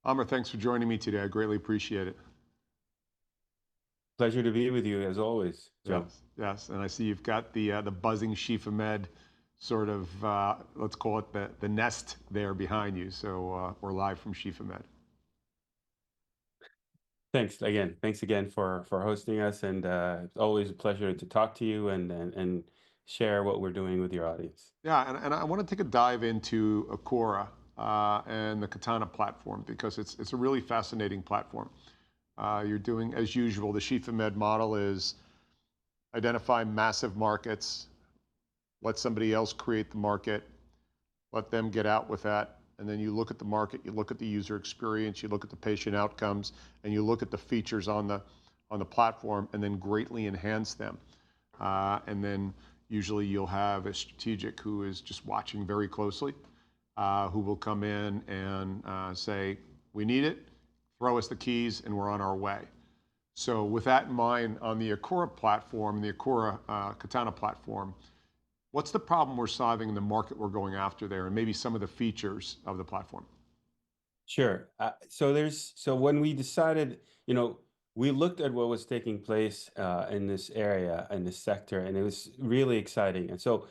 Amr, thanks for joining me today. I greatly appreciate it. Pleasure to be with you as always, Joe. Yes, yes. And I see you've got the buzzing Shifa Med sort of, let's call it the nest there behind you. So we're live from Shifa Med. Thanks again for hosting us, and it's always a pleasure to talk to you and share what we're doing with your audience. Yeah, and I want to take a dive into Akura and the Katana platform because it's a really fascinating platform. You're doing, as usual, the Shifa Med model is identify massive markets, let somebody else create the market, let them get out with that. And then you look at the market, you look at the user experience, you look at the patient outcomes, and you look at the features on the platform, and then greatly enhance them. And then usually you'll have a strategic who is just watching very closely, who will come in and say, "We need it. Throw us the keys, and we're on our way." So with that in mind, on the Akura platform, the Akura Katana platform, what's the problem we're solving in the market we're going after there, and maybe some of the features of the platform? Sure. So when we decided, we looked at what was taking place in this area, in this sector, and it was really exciting. And so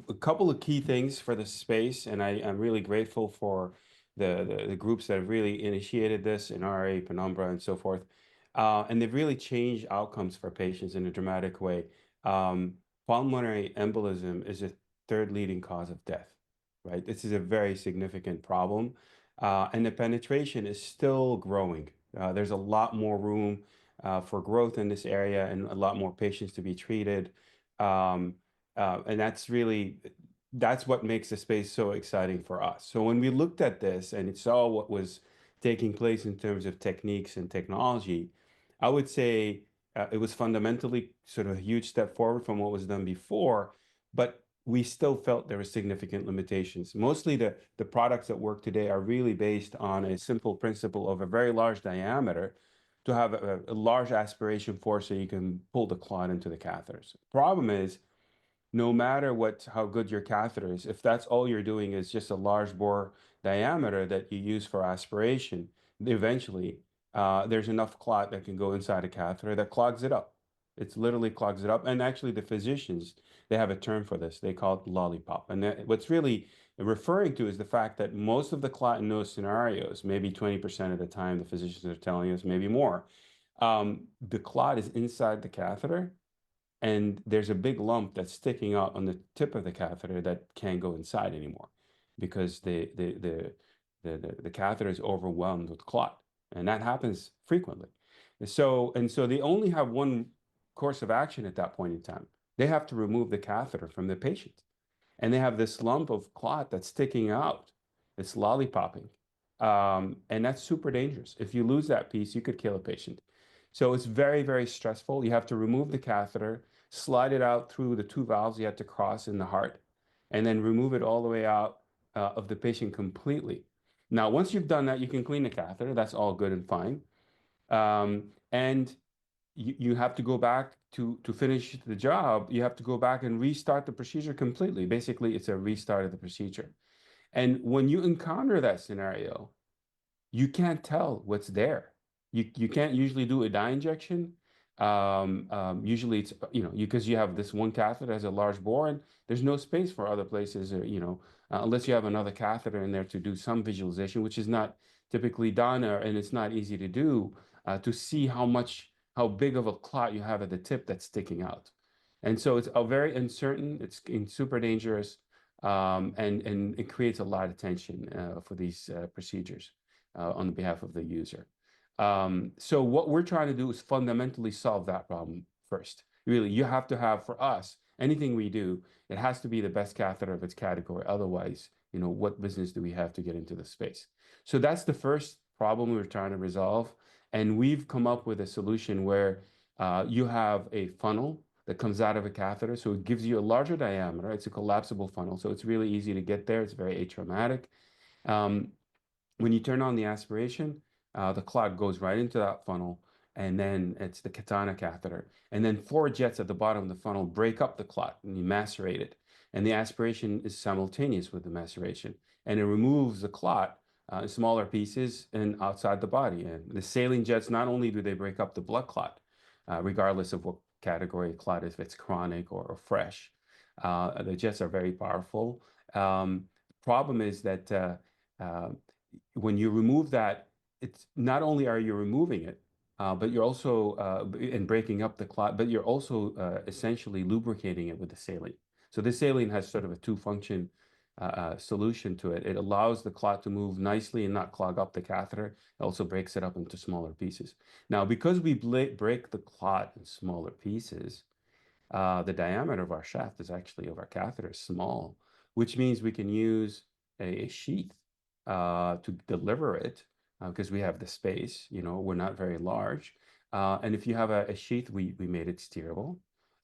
a couple of key things for the space, and I'm really grateful for the groups that have really initiated this in RA, Penumbra, and so forth. And they've really changed outcomes for patients in a dramatic way. Pulmonary embolism is a third leading cause of death, right? This is a very significant problem, and the penetration is still growing. There's a lot more room for growth in this area and a lot more patients to be treated. Um, and that's what makes the space so exciting for us. So when we looked at this and saw what was taking place in terms of techniques and technology, I would say it was fundamentally sort of a huge step forward from what was done before, but we still felt there were significant limitations. Mostly the products that work today are really based on a simple principle of a very large diameter to have a large aspiration force so you can pull the clot into the catheters. Problem is, no matter how good your catheter is, if that's all you're doing is just a large bore diameter that you use for aspiration, eventually there's enough clot that can go inside a catheter that clogs it up. It's literally clogs it up. And actually, the physicians, they have a term for this. They call it lollipop. And what's really referring to is the fact that most of the clot in those scenarios, maybe 20% of the time, the physicians are telling us, maybe more, the clot is inside the catheter and there's a big lump that's sticking out on the tip of the catheter that can't go inside anymore because the catheter is overwhelmed with clot, and that happens frequently. And so they only have one course of action at that point in time. They have to remove the catheter from the patient, and they have this lump of clot that's sticking out. It's lollipopping, and that's super dangerous. If you lose that piece, you could kill a patient. So it's very, very stressful. You have to remove the catheter, slide it out through the two valves you have to cross in the heart, and then remove it all the way out of the patient completely. Now, once you've done that, you can clean the catheter. That's all good and fine. And you have to go back to finish the job. You have to go back and restart the procedure completely. Basically, it's a restart of the procedure. And when you encounter that scenario, you can't tell what's there. You can't usually do a dye injection. Usually it's because you have this one catheter that has a large bore and there's no space for other places, or unless you have another catheter in there to do some visualization, which is not typically done, and it's not easy to do to see how big of a clot you have at the tip that's sticking out. And so it's a very uncertain. It's super dangerous, and it creates a lot of tension for these procedures on behalf of the user. So what we're trying to do is fundamentally solve that problem first. Really, you have to have, for us, anything we do, it has to be the best catheter of its category. Otherwise, what business do we have to get into the space? So that's the first problem we're trying to resolve. And we've come up with a solution where you have a funnel that comes out of a catheter. So it gives you a larger diameter. It's a collapsible funnel. So it's really easy to get there. It's very atraumatic. Um, when you turn on the aspiration, the clot goes right into that funnel, and then it's the Katana catheter. And then four jets at the bottom of the funnel break up the clot, and you macerate it. And the aspiration is simultaneous with the maceration, and it removes the clot in smaller pieces and outside the body. And the saline jets, not only do they break up the blood clot, regardless of what category of clot, if it's chronic or fresh, the jets are very powerful. Problem is that uh, when you remove that, it's not only are you removing it, but you're also in breaking up the clot, but you're also essentially lubricating it with the saline. So this saline has sort of a two-function solution to it. It allows the clot to move nicely and not clog up the catheter. It also breaks it up into smaller pieces. Now, because we break the clot in smaller pieces, the diameter of our shaft is actually of our catheter is small, which means we can use a sheath to deliver it because we have the space. We're not very large. And if you have a sheath, we made it steerable.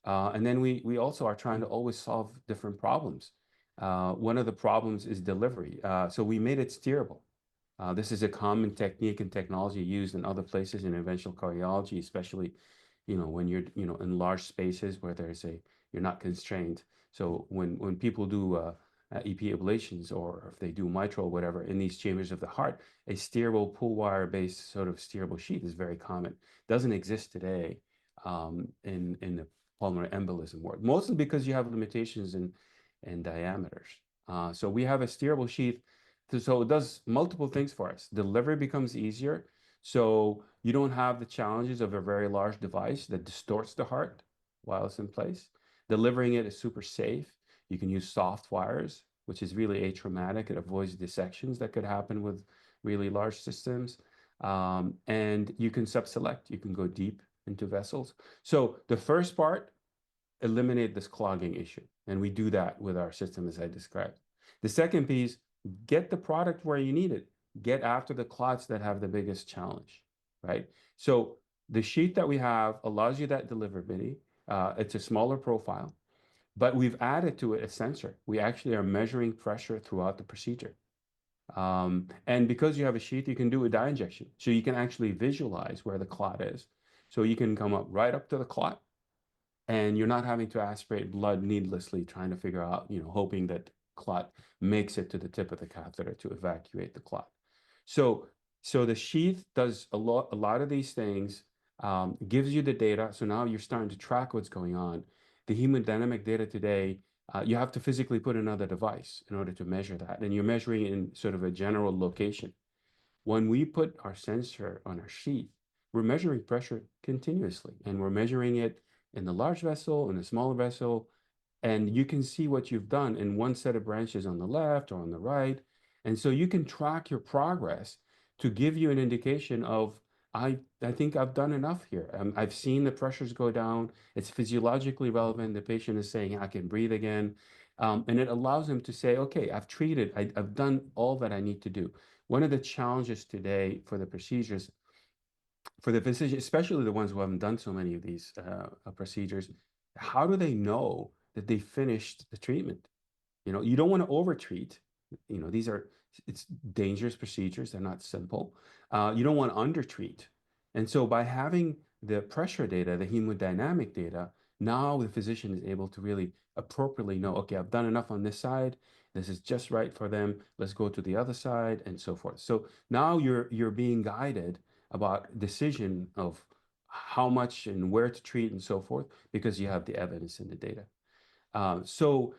And then we also are trying to always solve different problems. One of the problems is delivery. So we made it steerable. This is a common technique and technology used in other places in interventional cardiology, especially, when you're, in large spaces where you're not constrained. So when people do EP ablations or if they do mitral, whatever, in these chambers of the heart, a steerable pull wire based sort of steerable sheath is very common. Doesn't exist today in the pulmonary embolism world, mostly because you have limitations in diameters. So we have a steerable sheath. So it does multiple things for us. Delivery becomes easier. So you don't have the challenges of a very large device that distorts the heart while it's in place. Delivering it is super safe. You can use soft wires, which is really atraumatic. It avoids dissections that could happen with really large systems. And you can subselect. You can go deep into vessels. So the first part, eliminate this clogging issue. And we do that with our system as I described. The second piece, get the product where you need it. Get after the clots that have the biggest challenge, right? So the sheet that we have allows you that deliverability. It's a smaller profile, but we've added to it a sensor. We actually are measuring pressure throughout the procedure. And because you have a sheath, you can do a dye injection. So you can actually visualize where the clot is. So you can come up right up to the clot and you're not having to aspirate blood needlessly, trying to figure out, hoping that clot makes it to the tip of the catheter to evacuate the clot. So, so the sheath does a lot of these things, gives you the data. So now you're starting to track what's going on. The hemodynamic data today, you have to physically put another device in order to measure that, and you're measuring in sort of a general location. When we put our sensor on our sheath, we're measuring pressure continuously, and we're measuring it in the large vessel, in the smaller vessel, and you can see what you've done in one set of branches on the left or on the right. And so you can track your progress to give you an indication of, I think I've done enough here. I've seen the pressures go down. It's physiologically relevant. The patient is saying, I can breathe again. And it allows them to say, okay, I've treated, I've done all that I need to do. One of the challenges today for the procedures, for the physician, especially the ones who haven't done so many of these procedures, how do they know that they finished the treatment? You don't want to overtreat. It's dangerous procedures. They're not simple. You don't want to undertreat. And so by having the pressure data, the hemodynamic data, now the physician is able to really appropriately know, okay, I've done enough on this side. This is just right for them. Let's go to the other side and so forth. So now you're being guided about decision of how much and where to treat and so forth because you have the evidence and the data. So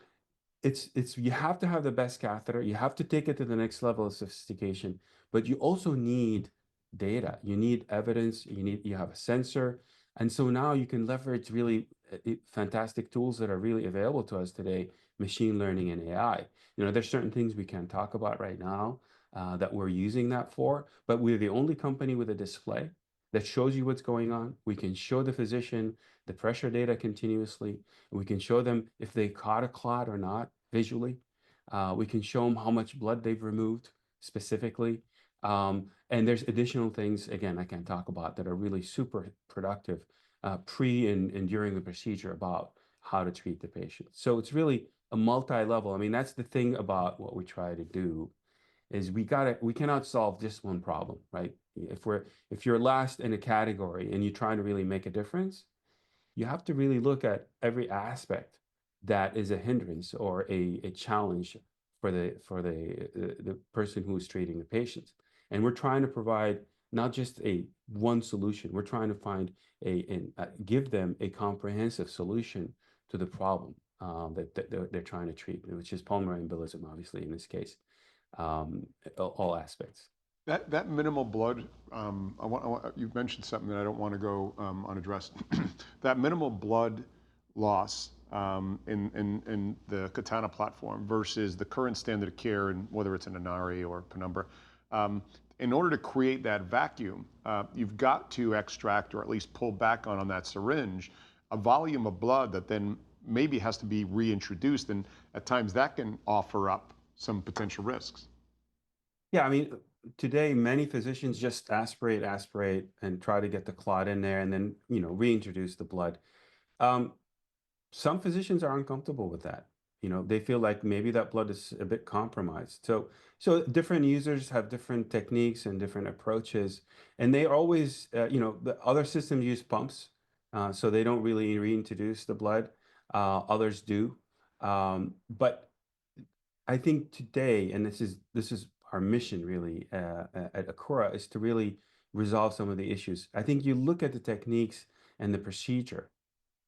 it's you have to have the best catheter. You have to take it to the next level of sophistication, but you also need data. You need evidence. You have a sensor, and so now you can leverage really fantastic tools that are really available to us today, machine learning and AI. There's certain things we can't talk about right now that we're using that for, but we're the only company with a display that shows you what's going on. We can show the physician the pressure data continuously. We can show them if they caught a clot or not visually. We can show them how much blood they've removed specifically. And there's additional things, again, I can't talk about that are really super productive pre and during the procedure about how to treat the patient. So it's really a multi-level. I mean, that's the thing about what we try to do is we cannot solve just one problem, right? If you're last in a category and you're trying to really make a difference, you have to really look at every aspect that is a hindrance or a challenge the person who is treating the patient. And we're trying to provide not just a one solution. We're trying to find give them a comprehensive solution to the problem that they're trying to treat, which is pulmonary embolism, obviously in this case, all aspects. That minimal blood, you've mentioned something that I don't want to go unaddressed. That minimal blood loss in the Katana platform versus the current standard of care, and whether it's an Inari or Penumbra, in order to create that vacuum, you've got to extract or at least pull back on that syringe a volume of blood that then maybe has to be reintroduced, and at times that can offer up some potential risks. Yeah, I mean, today many physicians just aspirate, and try to get the clot in there, and then reintroduce the blood. Some physicians are uncomfortable with that. They feel like maybe that blood is a bit compromised. So different users have different techniques and different approaches, and they always, the other systems use pumps, so they don't really reintroduce the blood. Others do, but I think today, and this is our mission really at Akura, is to really resolve some of the issues. I think you look at the techniques and the procedure,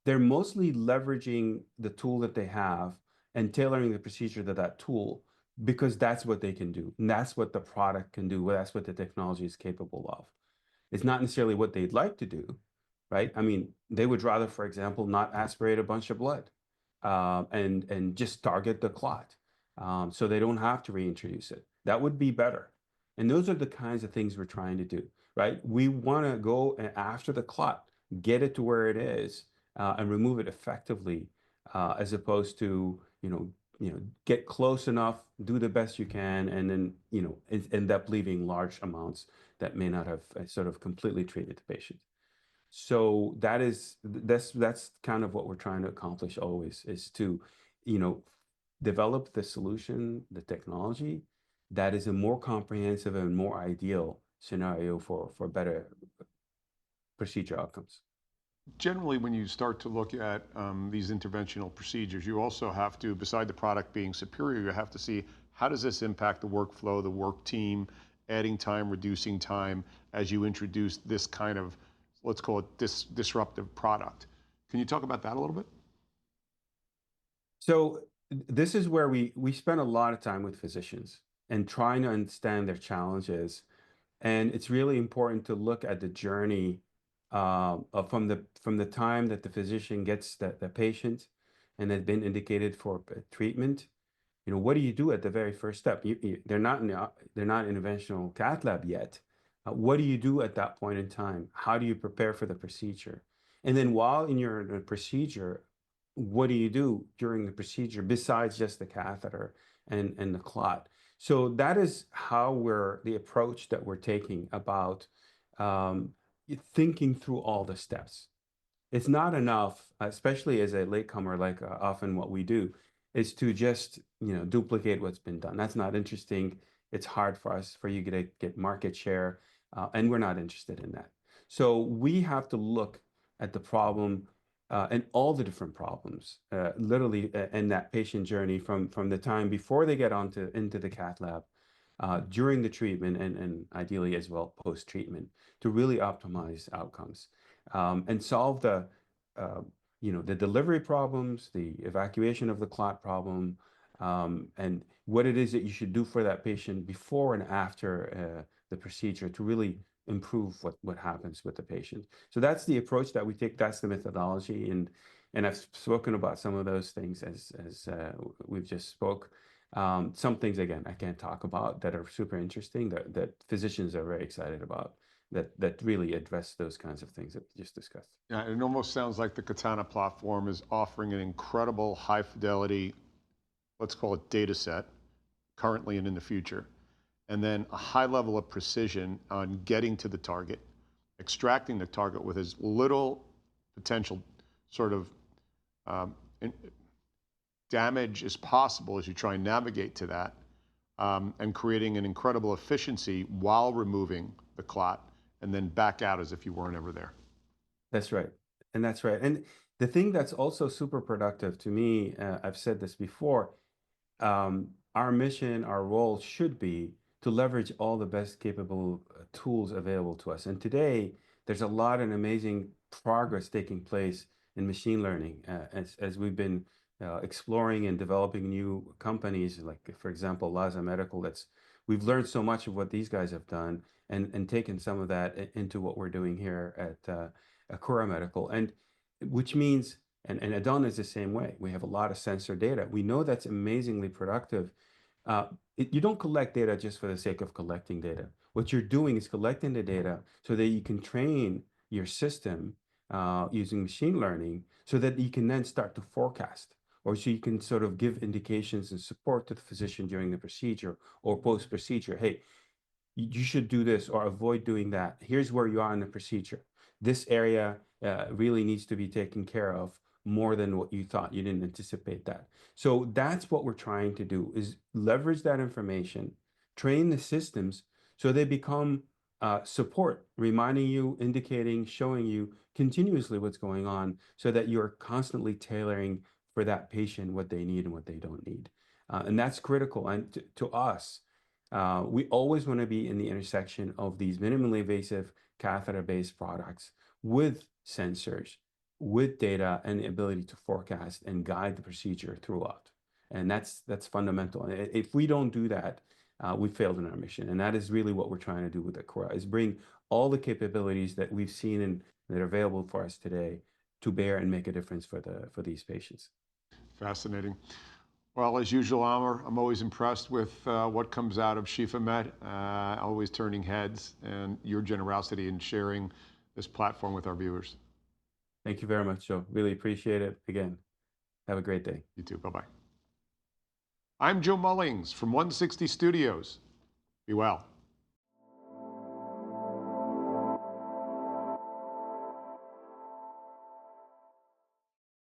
they're mostly leveraging the tool that they have and tailoring the procedure to that tool because that's what they can do. And that's what the product can do. That's what the technology is capable of. It's not necessarily what they'd like to do, right? I mean, they would rather, for example, not aspirate a bunch of blood and just target the clot so they don't have to reintroduce it. That would be better. And those are the kinds of things we're trying to do, right? We want to go after the clot, get it to where it is, and remove it effectively, as opposed to get close enough, do the best you can, and then end up leaving large amounts that may not have sort of completely treated the patient. So that's kind of what we're trying to accomplish always, is to develop the solution, the technology that is a more comprehensive and more ideal scenario for better procedure outcomes. Generally, when you start to look at these interventional procedures, you also have to, beside the product being superior, you have to see how does this impact the workflow, the work team, adding time, reducing time as you introduce this kind of, let's call it disruptive product. Can you talk about that a little bit? So this is where we spend a lot of time with physicians and trying to understand their challenges. And it's really important to look at the journey from the time that the physician gets the patient and has been indicated for treatment. What do you do at the very first step? They're not interventional cath lab yet. What do you do at that point in time? How do you prepare for the procedure? And then while in your procedure, what do you do during the procedure besides just the catheter and the clot? So that is the approach that we're taking about thinking through all the steps. It's not enough, especially as a latecomer, like often what we do, is to just duplicate what's been done. That's not interesting. It's hard for you to get market share, and we're not interested in that. So we have to look at the problem and all the different problems, literally in that patient journey from the time before they get into the cath lab, during the treatment, and ideally as well post-treatment, to really optimize outcomes and solve the delivery problems, the evacuation of the clot problem, and what it is that you should do for that patient before and after the procedure to really improve what happens with the patient. So that's the approach that we take. That's the methodology, and I've spoken about some of those things as we've just spoke. Some things, again, I can't talk about that are super interesting that physicians are very excited about, that really address those kinds of things that we just discussed. Yeah, it almost sounds like the Katana platform is offering an incredible high fidelity, let's call it data set, currently and in the future, and then a high level of precision on getting to the target, extracting the target with as little potential sort of damage as possible as you try and navigate to that, and creating an incredible efficiency while removing the clot and then back out as if you weren't ever there. That's right. And that's right. And the thing that's also super productive to me, I've said this before, our mission, our role should be to leverage all the best capable tools available to us. And today, there's a lot of amazing progress taking place in machine learning as we've been exploring and developing new companies, like, for example, Laza Medical. We've learned so much of what these guys have done and taken some of that into what we're doing here at Akura Medical. And which means, and Adon is the same way. We have a lot of sensor data. We know that's amazingly productive. You don't collect data just for the sake of collecting data. What you're doing is collecting the data so that you can train your system using machine learning so that you can then start to forecast, or so you can sort of give indications and support to the physician during the procedure or post-procedure. Hey, you should do this or avoid doing that. Here's where you are in the procedure. This area really needs to be taken care of more than what you thought. You didn't anticipate that. So that's what we're trying to do, is leverage that information, train the systems so they become support, reminding you, indicating, showing you continuously what's going on so that you're constantly tailoring for that patient what they need and what they don't need. And that's critical. And to us, we always want to be in the intersection of these minimally invasive catheter-based products with sensors, with data, and the ability to forecast and guide the procedure throughout. And that's fundamental. And if we don't do that, we failed in our mission. And that is really what we're trying to do with Akura, is bring all the capabilities that we've seen and that are available for us today to bear and make a difference for these patients. Fascinating. Well, as usual, Amr, I'm always impressed with what comes out of ShifaMed, always turning heads, and your generosity in sharing this platform with our viewers. Thank you very much, Joe. Really appreciate it. Again, have a great day. You too. Bye-bye. I'm Joe Mullings from 160 Studios. Be well.